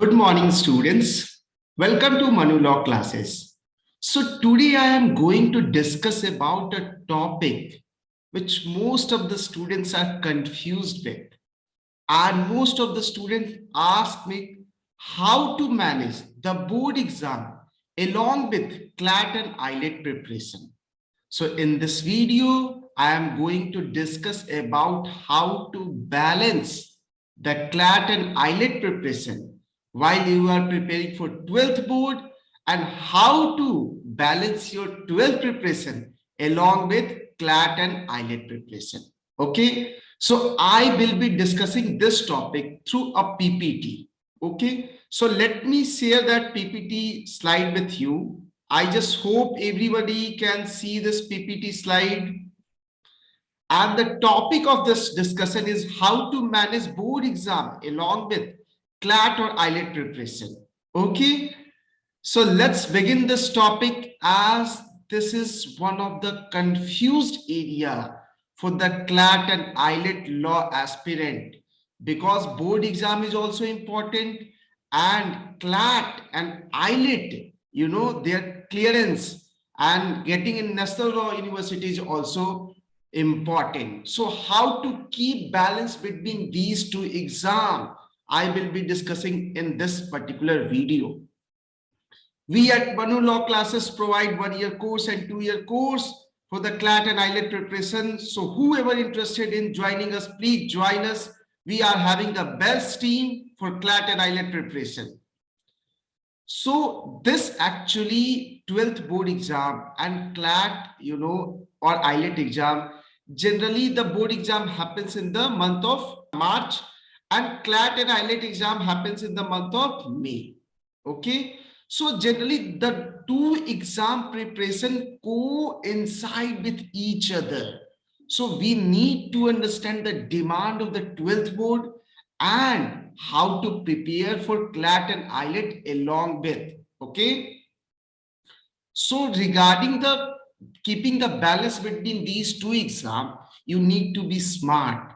Good morning, students. Welcome to Manu Law classes. So today I am going to discuss about a topic which most of the students are confused with. And most of the students ask me how to manage the board exam along with CLAT and IELTS preparation. So in this video, I am going to discuss about how to balance the CLAT and IELTS preparation while you are preparing for 12th board, and how to balance your 12th preparation along with CLAT and IELTS preparation. Okay, so I will be discussing this topic through a PPT. Okay, so let me share that PPT slide with you. I just hope everybody can see this PPT slide. And the topic of this discussion is how to manage board exam along with CLAT or IELTS preparation. Okay, so let's begin this topic, as this is one of the confused area for the CLAT and IELTS law aspirant, because board exam is also important and CLAT and IELTS, their clearance and getting in National Law University is also important. So how to keep balance between these two exams, I will be discussing in this particular video. We at Manu Law classes provide 1-year course and 2-year course for the CLAT and IELTS preparation. So whoever interested in joining us, please join us. We are having the best team for CLAT and IELTS preparation. So this actually 12th board exam and CLAT, or IELTS exam, generally the board exam happens in the month of March and CLAT and IELTS exam happens in the month of May. Okay, so generally the two exam preparation coincide with each other. So we need to understand the demand of the 12th board and how to prepare for CLAT and IELTS along with. Okay, so regarding the keeping the balance between these two exams, you need to be smart.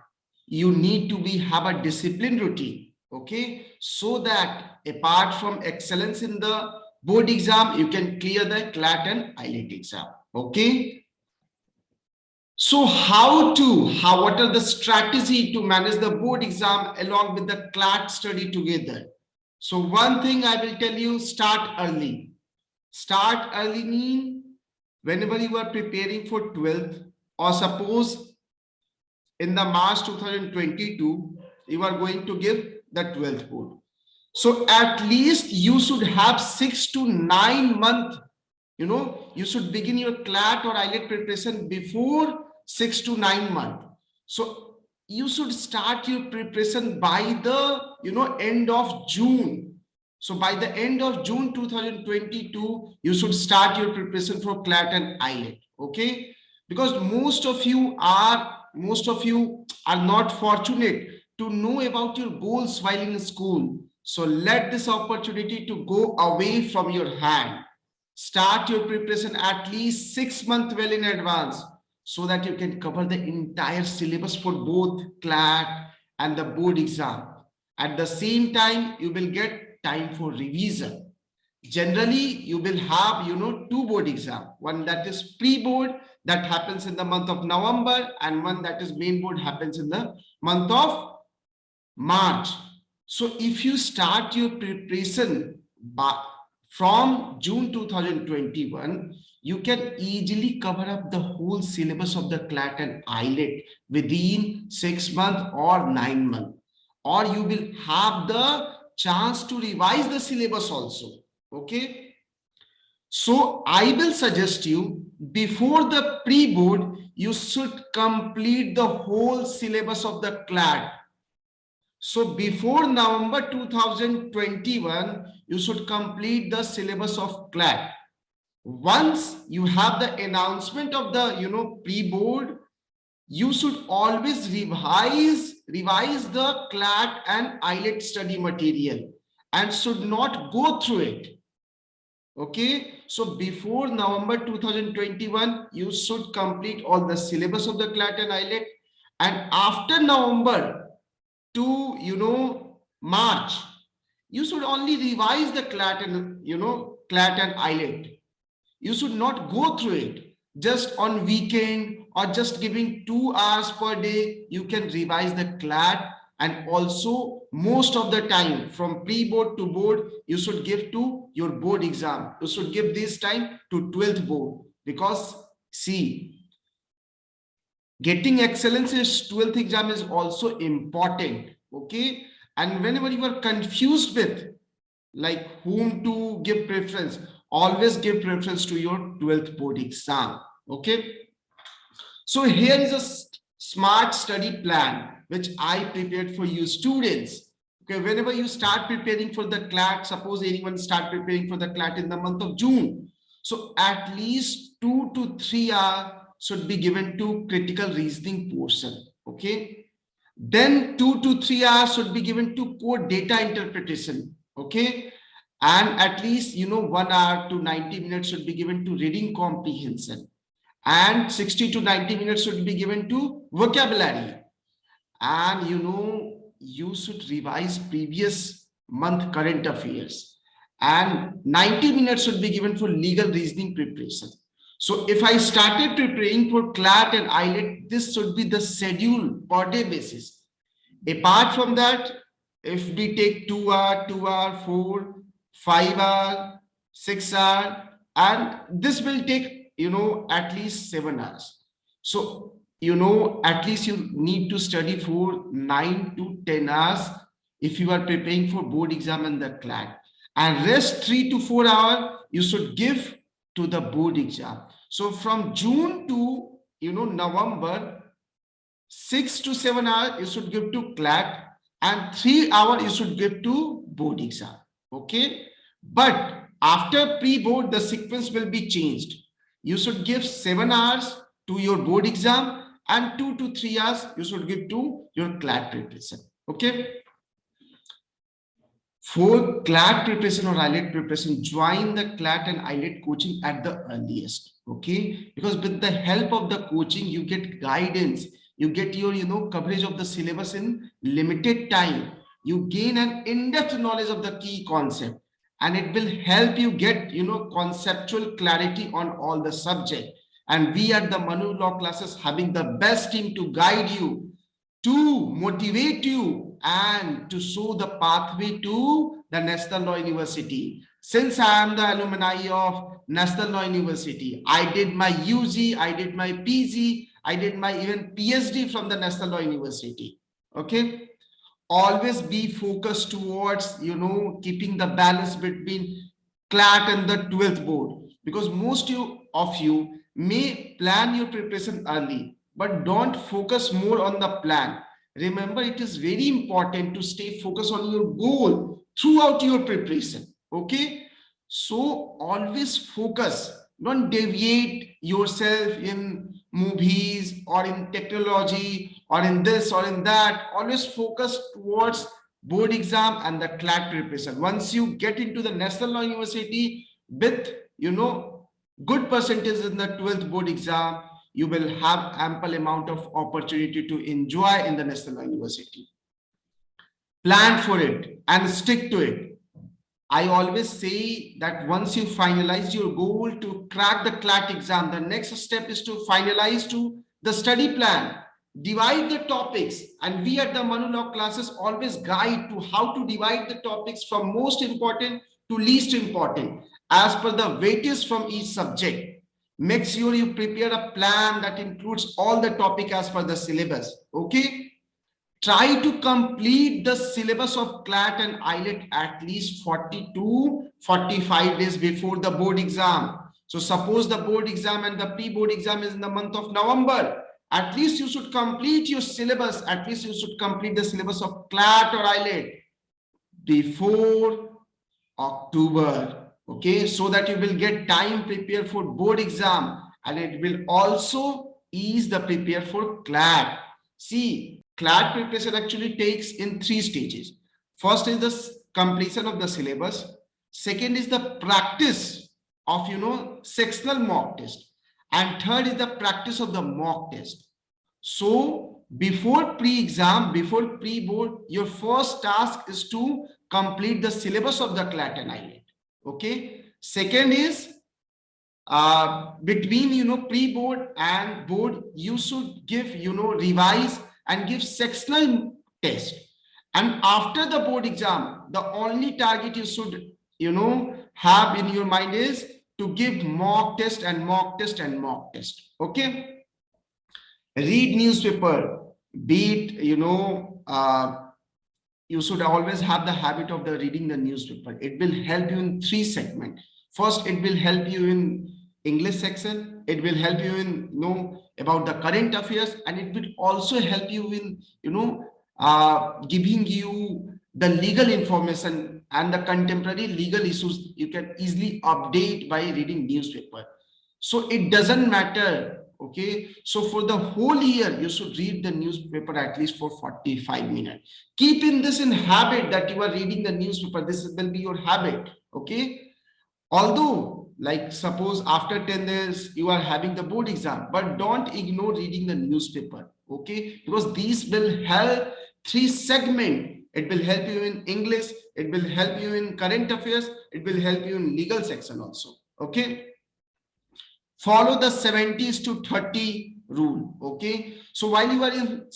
You need to have a disciplined routine. Okay, so that apart from excellence in the board exam, you can clear the CLAT and IELTS exam. Okay, so what are the strategy to manage the board exam along with the CLAT study together? So one thing I will tell you, start early. Start early mean whenever you are preparing for 12th, or suppose in the March 2022, you are going to give the 12th board. So at least you should have 6 to 9 months. You should begin your CLAT or IELTS preparation before 6 to 9 months. So you should start your preparation by the end of June. So by the end of June 2022, you should start your preparation for CLAT and IELTS. Okay, because most of you are not fortunate to know about your goals while in school. So let this opportunity to go away from your hand. Start your preparation at least 6 months well in advance, so that you can cover the entire syllabus for both CLAT and the board exam. At the same time, you will get time for revision. Generally, you will have, 2 board exam. One that is pre-board, that happens in the month of November, and one that is main board happens in the month of March. So if you start your preparation from June 2021, you can easily cover up the whole syllabus of the CLAT and IELTS within 6 months or 9 months. Or you will have the chance to revise the syllabus also. Okay, so I will suggest you, before the pre-board, you should complete the whole syllabus of the CLAT. So before November 2021, you should complete the syllabus of CLAT. Once you have the announcement of the pre-board, you should always revise the CLAT and IELTS study material and should not go through it. Okay, so before November 2021, you should complete all the syllabus of the CLAT and IELTS, and after November to March, You should only revise the CLAT and, CLAT and IELTS. You should not go through it just on weekend or just giving 2 hours per day. You can revise the CLAT, and also most of the time from pre-board to board, you should give to your board exam. You should give this time to 12th board, because see, getting excellence in 12th exam is also important. Okay. And whenever you are confused with like whom to give preference, always give preference to your 12th board exam. Okay. So here is a smart study plan which I prepared for you students. Okay, whenever you start preparing for the CLAT, suppose anyone start preparing for the CLAT in the month of June, so at least 2 to 3 hours should be given to critical reasoning portion. Okay, then 2 to 3 hours should be given to core data interpretation. Okay, and at least 1 hour to 90 minutes should be given to reading comprehension, and 60 to 90 minutes should be given to vocabulary. And you should revise previous month current affairs, and 90 minutes should be given for legal reasoning preparation. So if I started preparing for CLAT and IELTS, this should be the schedule per day basis. Apart from that, if we take 2 hour, 4, 5 hour, 6 hour, and this will take at least 7 hours. So at least you need to study for 9 to 10 hours if you are preparing for board exam and the CLAT, and rest 3 to 4 hours you should give to the board exam. So from June to November, 6 to 7 hours you should give to CLAT, and 3 hours you should give to board exam. Okay, but after pre-board the sequence will be changed. You should give 7 hours to your board exam, and 2 to 3 hours you should give to your CLAT preparation. Okay. For CLAT preparation or IELTS preparation, join the CLAT and IELTS coaching at the earliest. Okay, because with the help of the coaching you get guidance, you get your coverage of the syllabus in limited time, you gain an in-depth knowledge of the key concept, and it will help you get conceptual clarity on all the subject. And we at the Manu Law Classes having the best team to guide you, to motivate you, and to show the pathway to the National Law University. Since I am the alumni of National Law University, I did my UG, I did my PG, I did my even PhD from the National Law University. Okay. Always be focused towards, keeping the balance between CLAT and the 12th board, because most of you may plan your preparation early, but don't focus more on the plan. Remember, it is very important to stay focused on your goal throughout your preparation. Okay, so always focus, don't deviate yourself in movies or in technology or in this or in that. Always focus towards board exam and the CLAT preparation. Once you get into the National Law University with good percentage in the 12th board exam, you will have ample amount of opportunity to enjoy in the National Law University. Plan for it and stick to it. I always say that once you finalize your goal to crack the CLAT exam, the next step is to finalize to the study plan, divide the topics, and we at the Manu Law Classes always guide to how to divide the topics from most important to least important as per the weightage from each subject. Make sure you prepare a plan that includes all the topic as per the syllabus. Okay. Try to complete the syllabus of CLAT and IELTS at least 40 to 45 days before the board exam. So suppose the board exam and the pre-board exam is in the month of November. At least you should complete your syllabus. At least you should complete the syllabus of CLAT or IELTS before October. Okay, so that you will get time prepare for board exam, and it will also ease the prepare for CLAT. See, CLAT preparation actually takes in 3 stages. First is the completion of the syllabus. Second is the practice of sectional mock test, and third is the practice of the mock test. So before pre-exam, before pre-board, your first task is to complete the syllabus of the CLAT and IELTS. Okay. Second is between pre-board and board, you should give revise and give sectional test. And after the board exam, the only target you should have in your mind is to give mock test and mock test and mock test. Okay. Read newspaper, be it you should always have the habit of the reading the newspaper. It will help you in 3 segments. First, it will help you in English section. It will help you in know about the current affairs, and it will also help you in giving you the legal information and the contemporary legal issues. You can easily update by reading newspaper. So it doesn't matter. Okay, so for the whole year you should read the newspaper at least for 45 minutes. Keeping this in habit that you are reading the newspaper. This will be your habit. Okay, although like suppose after 10 days you are having the board exam, but don't ignore reading the newspaper. Okay, because these will help 3 segments. It will help you in English, it will help you in current affairs, it will help you in legal section also. Okay, follow the 70:30 rule. Okay, so while you are in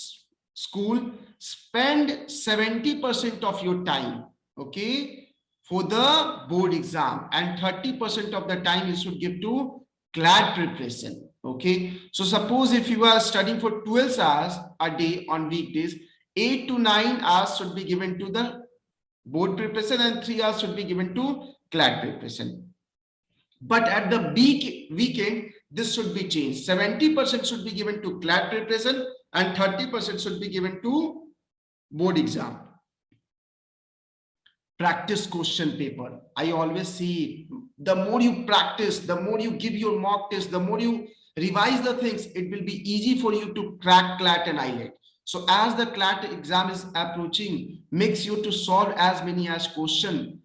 school, spend 70% of your time, okay, for the board exam, and 30% of the time you should give to CLAT preparation. Okay, so suppose if you are studying for 12 hours a day on weekdays, 8 to 9 hours should be given to the board preparation and 3 hours should be given to CLAT preparation. But at the weekend, this should be changed. 70% should be given to CLAT preparation and 30% should be given to board exam. Practice question paper. I always see the more you practice, the more you give your mock test, the more you revise the things, it will be easy for you to crack CLAT and IELTS. So as the CLAT exam is approaching, make sure to solve as many as question,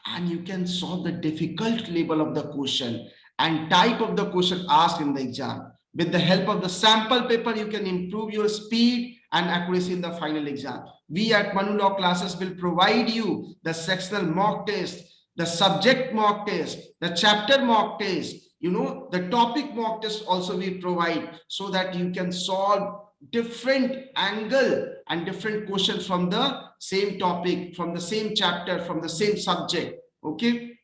and you can solve the difficult level of the question and type of the question asked in the exam. With the help of the sample paper, you can improve your speed and accuracy in the final exam. We at Manu Law Classes will provide you the sectional mock test, the subject mock test, the chapter mock test, the topic mock test also we provide, so that you can solve different angle and different questions from the same topic, from the same chapter, from the same subject. Okay,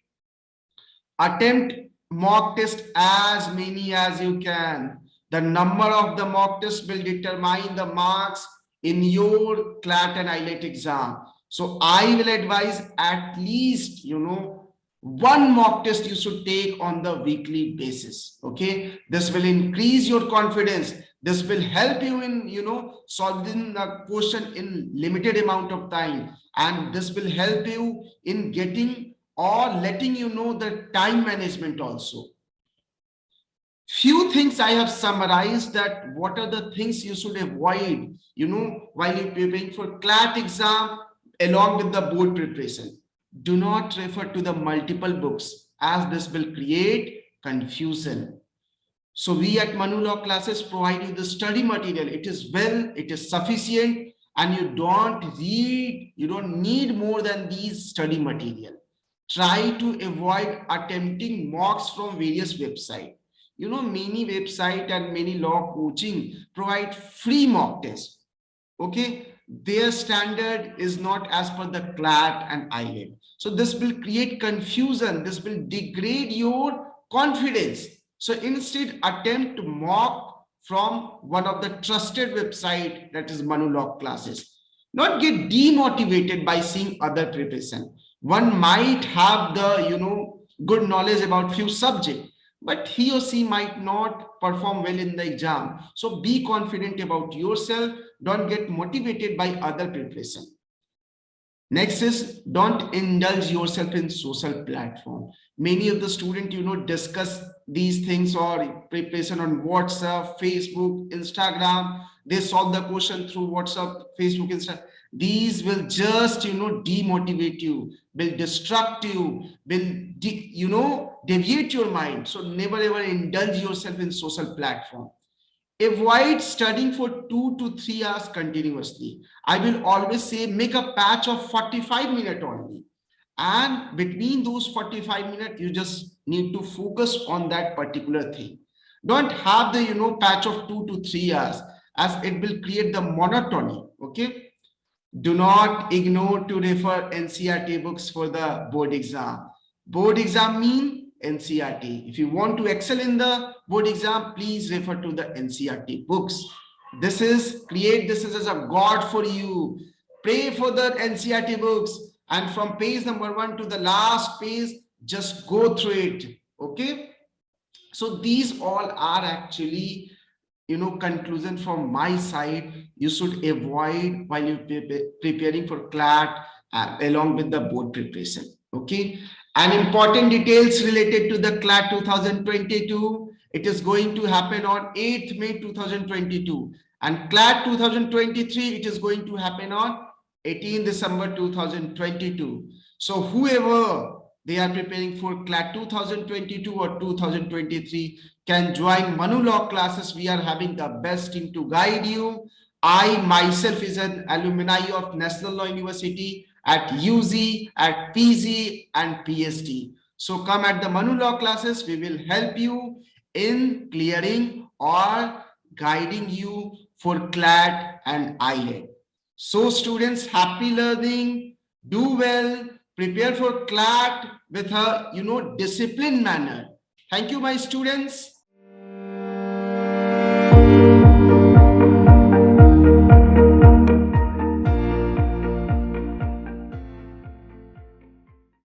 attempt mock test as many as you can. The number of the mock tests will determine the marks in your CLAT and IELTS exam. So I will advise at least one mock test you should take on the weekly basis. Okay, this will increase your confidence. This will help you in solving the question in limited amount of time, and this will help you in getting or letting you know the time management also. Few things I have summarized, that what are the things you should avoid while you're preparing for CLAT exam along with the board preparation. Do not refer to the multiple books, as this will create confusion. So we at Manu Law Classes provide you the study material. It is sufficient, and you don't need more than these study material. Try to avoid attempting mocks from various websites. Many websites and many law coaching provide free mock tests. Okay, their standard is not as per the CLAT and IELTS. So this will create confusion. This will degrade your confidence. So instead, attempt to mock from one of the trusted website, that is Manu Law Classes. Not get demotivated by seeing other preparation. One might have the good knowledge about few subjects, but he or she might not perform well in the exam. So be confident about yourself. Don't get motivated by other preparation. Next is, don't indulge yourself in social platform. Many of the students, discuss these things or preparation on WhatsApp, Facebook, Instagram. They solve the question through WhatsApp, Facebook, Instagram. These will just, demotivate you, will distract you, will, deviate your mind. So never ever indulge yourself in social platform. Avoid studying for 2 to 3 hours continuously. I will always say make a patch of 45 minutes only. And between those 45 minutes, you just need to focus on that particular thing. Don't have the, patch of 2 to 3 hours, as it will create the monotony. Okay. Do not ignore to refer NCERT books for the board exam. Board exam mean NCERT. If you want to excel in the board exam, please refer to the NCERT books. This is as a God for you. Pray for the NCERT books, and from page number 1 to the last page, just go through it. Okay. So these all are actually, conclusion from my side. You should avoid while you preparing for CLAT along with the board preparation. Okay. And important details related to the CLAT 2022. It is going to happen on 8th May 2022. And CLAT 2023, it is going to happen on 18 December 2022. So whoever they are preparing for CLAT 2022 or 2023 can join Manu Law classes. We are having the best team to guide you. I myself is an alumni of National Law University at UZ, at PG and PhD. So come at the Manu Law classes. We will help you in clearing or guiding you for CLAT and ILET. So students, happy learning, do well, prepare for CLAT with a, disciplined manner. Thank you, my students.